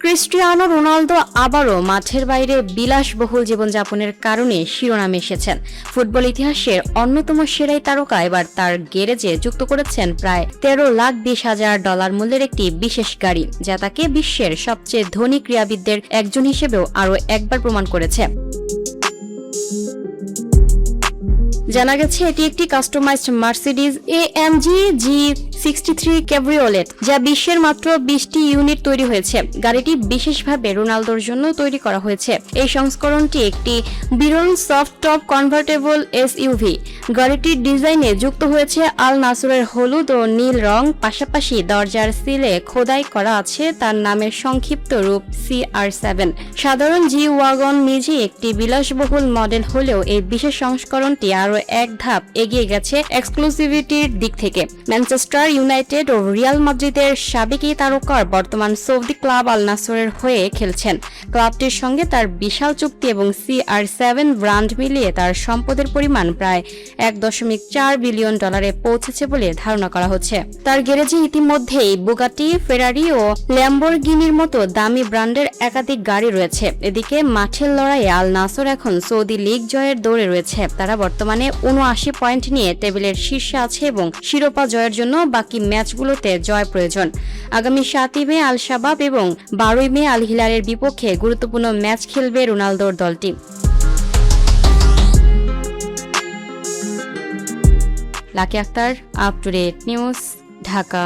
Cristiano Ronaldo আবারও মাঠের বাইরে বিলাসবহুল জীবনযাপনের কারণে শিরোনামে এসেছেন। ফুটবল ইতিহাসের অন্যতম সেরাই তারকা এবার তার গ্যারেজে যুক্ত করেছেন প্রায় $13,20,000 মূল্যের একটি বিশেষ গাড়ি, যা তাকে বিশ্বের সবচেয়ে ধনী ক্রীড়াবিদদের একজন হিসেবেও আরও একবার প্রমাণ করেছে। জানা গেছে এটি একটি customised Mercedes AMG G63 cabriolet, যা বিশ্বের মাত্র 20টি ইউনিট তৈরি হয়েছে। গাড়িটি বিশেষভাবে রোনালদোর জন্য তৈরি করা হয়েছে। এই সংস্করণটি একটি বিরল সফট টপ কনভার্টেবল SUV। গাড়িটির ডিজাইনে যুক্ত হয়েছে আল নাসরের হলুদ ও নীল রং, পাশাপাশি দরজার সিলে খোদাই করা আছে তার নামের সংক্ষিপ্ত রূপ CR7। সাধারণ জি ওয়াগন নিজেই একটি বিলাসবহুল মডেল হলেও এই বিশেষ সংস্করণটি আরও এক ধাপ এগিয়ে গেছে এক্সক্লুসিভিটির দিক থেকে। ম্যানচেস্টার ইউনাইটেড ও রিয়াল মাদ্রিদের সাবেক এই তারকার বর্তমান সৌদি ক্লাব আল নাসরের হয়ে খেলছেন। ক্লাবটির সঙ্গে তার বিশাল চুক্তি এবং CR7 ব্র্যান্ড মিলিয়ে তার সম্পদের পরিমাণ প্রায় $1.4 বিলিয়ন পৌঁছেছে বলে ধারণা করা হচ্ছে। তার গ্যারেজে ইতিমধ্যেই বুগাটি, ফেরারি ও ল্যাম্বরগিনির মতো দামি ব্র্যান্ডের একাধিক গাড়ি রয়েছে। এদিকে মাঠের লড়াইয়ে আল নাসর এখন সৌদি লীগ জয়ের দৌড়ে রয়েছে। তারা বর্তমানে 79 পয়েন্ট নিয়ে টেবিলের শীর্ষে আছে এবং শিরোপা জয়ের জন্য বাকি ম্যাচগুলোতে জয় প্রয়োজন। আগামী 7ই মে আল শাবাব এবং 12ই মে আল হিলালের বিপক্ষে গুরুত্বপূর্ণ ম্যাচ খেলবে রোনালদোর দলটি। Lucky Akter, up to date news, Dhaka.